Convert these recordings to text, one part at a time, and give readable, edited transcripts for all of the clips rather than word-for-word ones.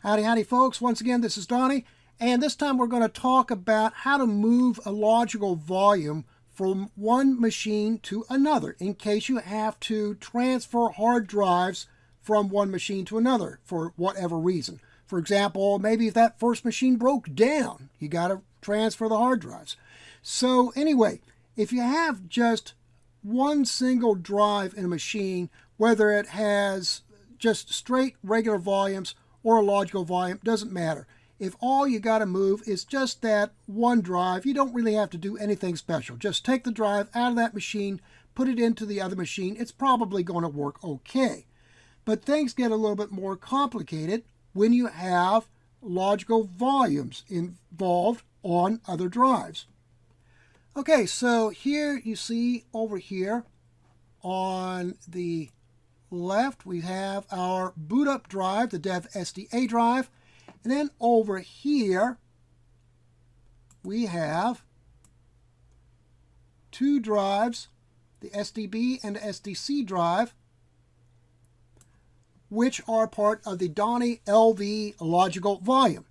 Howdy, howdy, folks. Once again, this is Donnie, and this time we're going to talk about how to move a logical volume from one machine to another in case you have to transfer hard drives from one machine to another for whatever reason. For example, maybe if that first machine broke down, you got to transfer the hard drives. So anyway, if you have just one single drive in a machine, whether it has just straight regular volumes or a logical volume, doesn't matter. If all you got to move is just that one drive, you don't really have to do anything special. Just take the drive out of that machine, put it into the other machine. It's probably going to work okay. But things get a little bit more complicated when you have logical volumes involved on other drives. Okay, so here you see over here on the left we have our boot up drive, the dev SDA drive, and then over here we have two drives, the SDB and the SDC drive, which are part of the Donnie LV logical volume.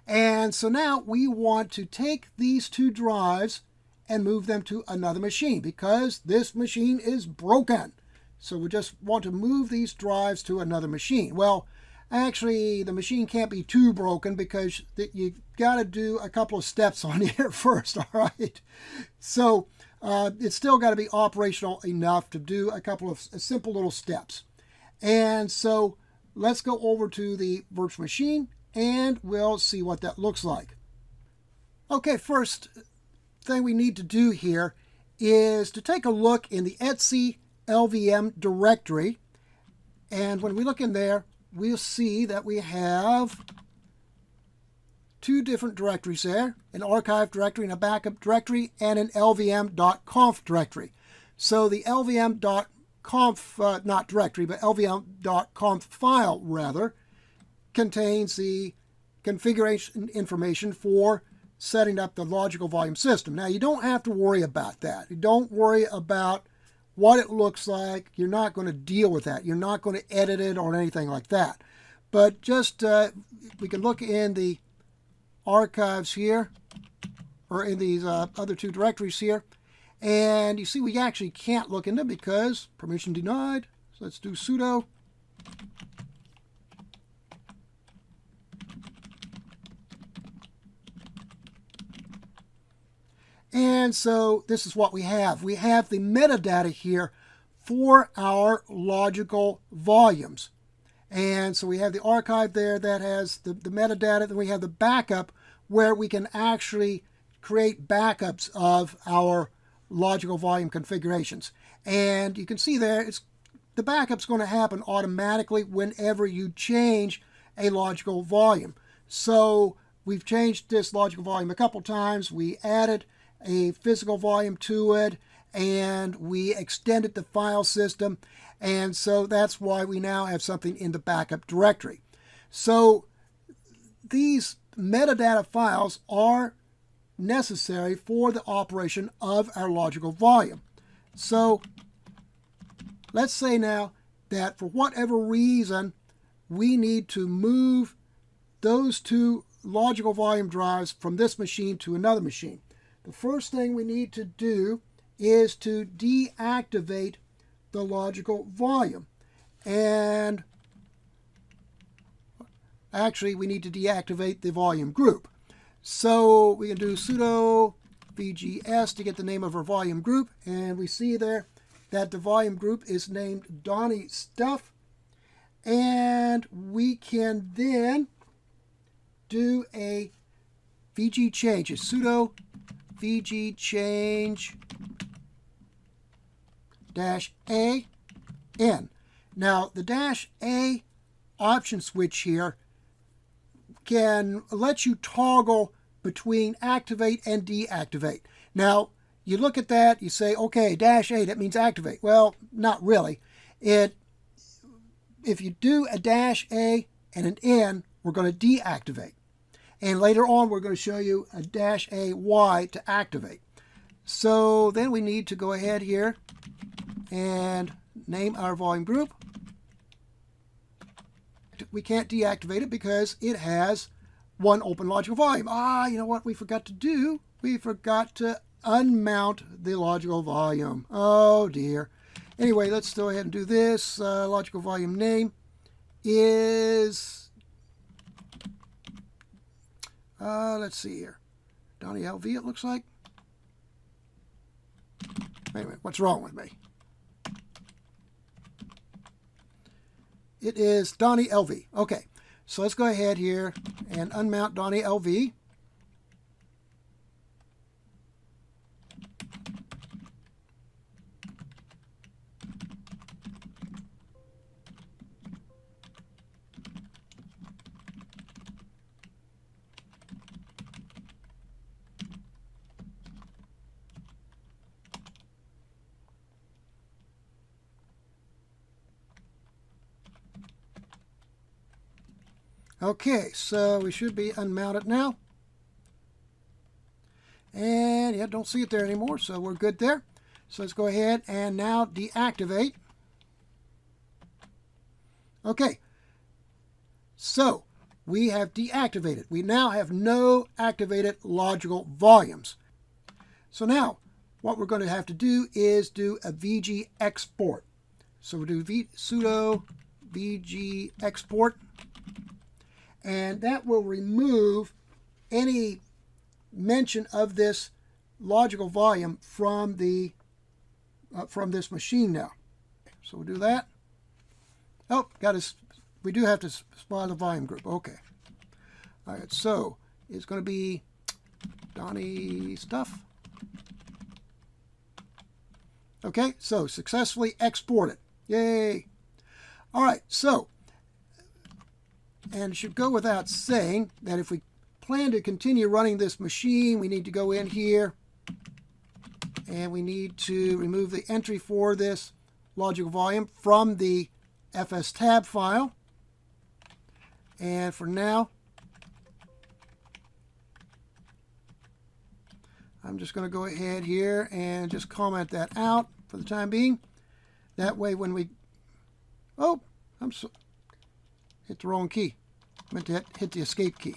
And so now we want to take these two drives and move them to another machine because this machine is broken. So we just want to move these drives to another machine. Well, actually, the machine can't be too broken because you got to do a couple of steps on here first, all right? So it's still got to be operational enough to do a couple of simple little steps. And so let's go over to the virtual machine and we'll see what that looks like. Okay, first thing we need to do here is to take a look in the etc LVM directory, and when we look in there we'll see that we have two different directories there, an archive directory and a backup directory, and an lvm.conf directory. So the lvm.conf, not directory, but lvm.conf file rather, contains the configuration information for setting up the logical volume system. Now you don't have to worry about that. You don't worry about what it looks like. You're not going to deal with that. You're not going to edit it or anything like that. But just we can look in the archives here, or in these other two directories here, and you see we actually can't look in them because permission denied. So let's do sudo. And so this is what we have. We have the metadata here for our logical volumes. And so we have the archive there that has the metadata. Then we have the backup where we can actually create backups of our logical volume configurations. And you can see there, the backup's going to happen automatically whenever you change a logical volume. So we've changed this logical volume a couple times. We added a physical volume to it, and we extended the file system, and so that's why we now have something in the backup directory. So these metadata files are necessary for the operation of our logical volume. So let's say now that for whatever reason we need to move those two logical volume drives from this machine to another machine. The first thing we need to do is to deactivate the logical volume. And actually, we need to deactivate the volume group. So we can do sudo vgs to get the name of our volume group. And we see there that the volume group is named Donnie Stuff. And we can then do a vg change, a sudo vg change -a n. Now the -a option switch here can let you toggle between activate and deactivate. Now you look at that, you say, okay, -a, that means activate. Well, not really. If you do a -a and an n, we're going to deactivate. And later on, we're going to show you a -AY to activate. So then we need to go ahead here and name our volume group. we can't deactivate it because it has one open logical volume. You know what we forgot to do? We forgot to unmount the logical volume. Oh dear. Anyway, let's go ahead and do this. Logical volume name is, let's see here. Donnie LV, it looks like. Wait a minute, what's wrong with me? It is Donnie LV. Okay, so let's go ahead here and unmount Donnie LV. Okay, so we should be unmounted now. And yeah, don't see it there anymore, so we're good there. So let's go ahead and now deactivate. Okay, so we have deactivated. We now have no activated logical volumes. So now what we're going to have to do is do a VG export. So we'll do sudo VG export. And that will remove any mention of this logical volume from the from this machine now. So we'll do that. Oh, we do have to spawn the volume group. Okay. All right. So it's going to be Donnie stuff. Okay. So successfully exported. Yay. All right. So. And it should go without saying that if we plan to continue running this machine, we need to go in here and we need to remove the entry for this logical volume from the fstab file. And for now, I'm just going to go ahead here and just comment that out for the time being. That way when we... Oh, hit the wrong key. I meant to hit the escape key.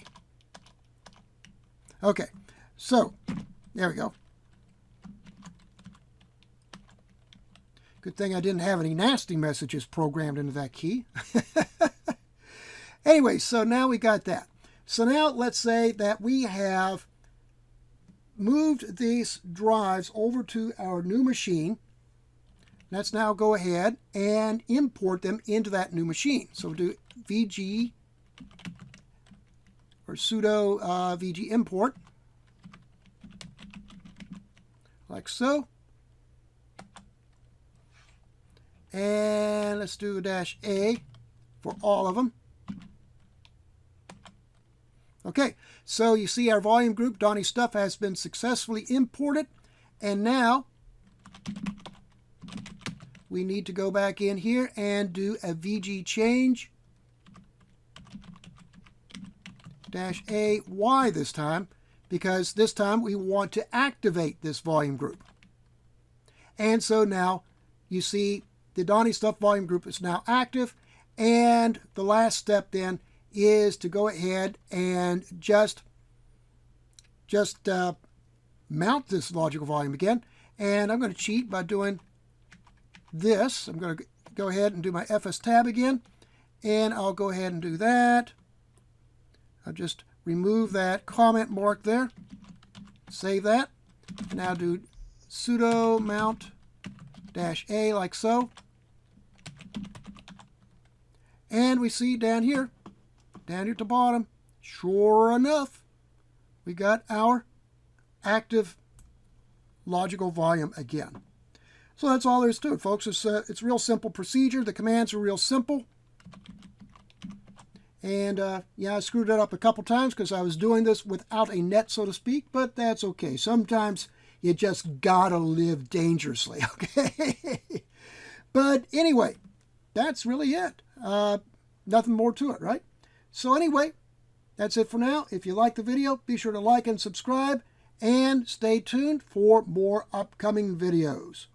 Okay, so there we go. Good thing I didn't have any nasty messages programmed into that key. Anyway, so now we got that. So now let's say that we have moved these drives over to our new machine. Let's now go ahead and import them into that new machine. So we'll do VG or sudo VG import, like so. And let's do -A for all of them. Okay, so you see our volume group, Donnie Stuff, has been successfully imported. And now we need to go back in here and do a VG change -AY this time, because this time we want to activate this volume group. And so now you see the Donnie Stuff volume group is now active, and the last step then is to go ahead and just mount this logical volume again. And I'm going to cheat by doing this. I'm going to go ahead and do my fstab again, and I'll go ahead and do that. I'll just remove that comment mark there, save that, and now do sudo mount -A like so. And we see down here at the bottom, sure enough, we got our active logical volume again. So that's all there is to it, folks. It's a real simple procedure. The commands are real simple. And yeah, I screwed it up a couple times because I was doing this without a net, so to speak, but that's okay. Sometimes you just gotta live dangerously, okay? But anyway, that's really it. Nothing more to it, right? So anyway, that's it for now. If you like the video, be sure to like and subscribe, and stay tuned for more upcoming videos.